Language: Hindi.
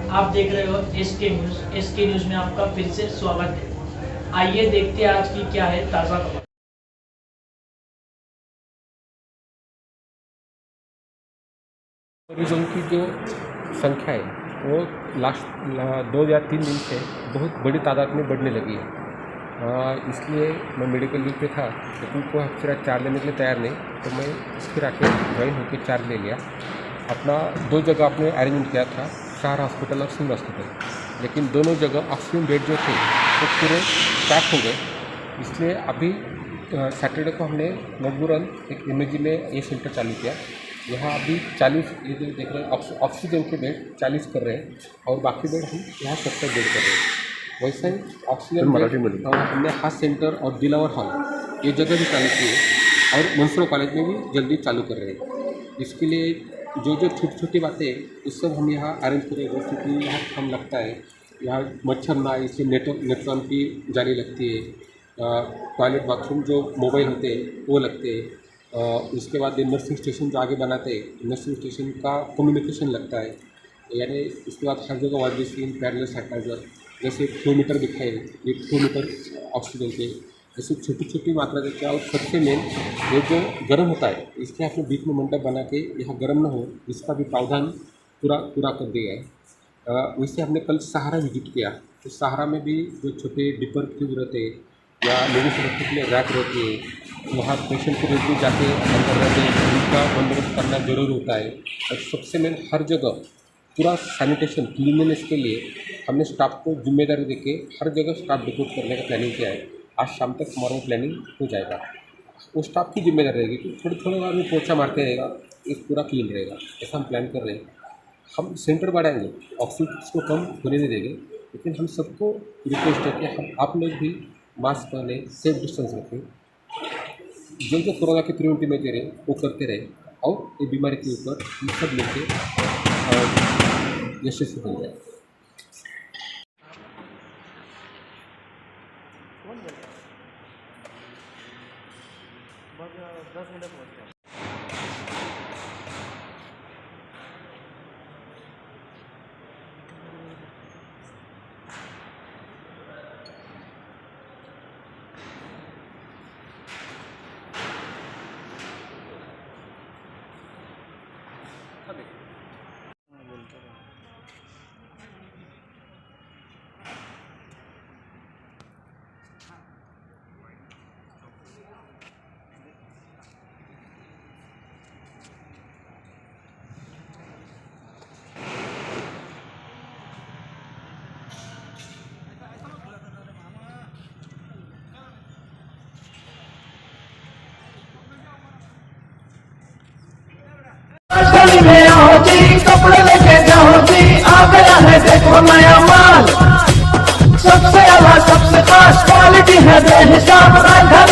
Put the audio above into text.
आप देख रहे हो एसके न्यूज़। एसके न्यूज़ में आपका फिर से स्वागत है। आइए देखते हैं आज की क्या है ताज़ा खबर। मरीजों की जो संख्या है वो लास्ट 2 या 3 दिन से बहुत बड़ी तादाद में बढ़ने लगी है। इसलिए मैं मेडिकल लीव पे था, लेकिन कोई अफसर चार्ज लेने के लिए तैयार नहीं, तो मैं फिर आके ज्वाइन होकर चार्ज ले लिया। अपना 2 जगह आपने अरेंजमेंट किया था, सहारा हॉस्पिटल और सिविल हॉस्पिटल, लेकिन दोनों जगह ऑक्सीजन बेड जो थे वो पूरे पैक हो गए। इसलिए अभी सैटरडे को हमने मजबूरन एक इमेजी में ये सेंटर चालू किया। यहाँ अभी 40 ये जो देख रहे हैं ऑक्सीजन के बेड 40 कर रहे हैं और बाकी बेड हम यहाँ 70 बेड कर रहे हैं। वैसे ही ऑक्सीजन बेड हमने हाथ सेंटर और दिलावर हॉल ये जगह भी चालू किए और मंसूरा कॉलेज में भी जल्दी चालू कर रहे हैं। इसके लिए जो छोटी छोटी बातें उस सब हम यहाँ अरेंज करें, जैसे कि यहाँ हम लगता है यहाँ मच्छर ना इससे नेटवर्क की जाली लगती है, टॉयलेट बाथरूम जो मोबाइल होते हैं वो लगते हैं, उसके बाद नर्सिंग स्टेशन जो आगे बनाते हैं नर्सिंग स्टेशन का कम्युनिकेशन लगता है, यानी उसके बाद हर जगह वाइड मशीन पैरेलल सैनिटाइजर जैसे फ्लोमीटर दिखाए, ये फ्लोमीटर ऑक्सीजन के ऐसे छोटी छोटी मात्रा देते हैं। और सबसे मेन ये जो गर्म होता है इसके आपने बीच में मंडप बना के यहाँ गर्म ना हो इसका भी प्रावधान पूरा कर दिया है। वैसे हमने कल सहारा विजिट किया, तो सहारा में भी जो छोटे डिपर ट्यूब रहते हैं या लोगों से रखने के लिए रैक रहती है, वहाँ पेशेंट को भी जाके अंदर रहते हैं, उनका बंदोबस्त करना जरूरी होता है। और सबसे मेन हर जगह पूरा सैनिटेशन क्लीननेस के लिए हमने स्टाफ को जिम्मेदारी देके हर जगह स्टाफ डिप्यूट करने का प्लानिंग किया है। आज शाम तक मॉर्निंग प्लानिंग हो जाएगा, वो स्टाफ की जिम्मेदारी रहेगी कि थोड़े बार में पोछा मारते रहेगा, एक पूरा क्लीन रहेगा, ऐसा हम प्लान कर रहे हैं। हम सेंटर बढ़ाएंगे, ऑक्सीजन को कम होने नहीं देंगे, लेकिन हम सबको रिक्वेस्ट है कि हम आप लोग भी मास्क पहने, सेफ डिस्टेंस रखें, जो कोरोना के प्रिवेंटिव मेजर है वो करते रहे और ये बीमारी के ऊपर हम सब लेके यशस्वी बन जाए। बस 10 मिनट पहुँच गया। कपड़े लेके जाओ जी, आ गया है देखो नया माल, सबसे अलग सबसे खास क्वालिटी है बेहिसाब।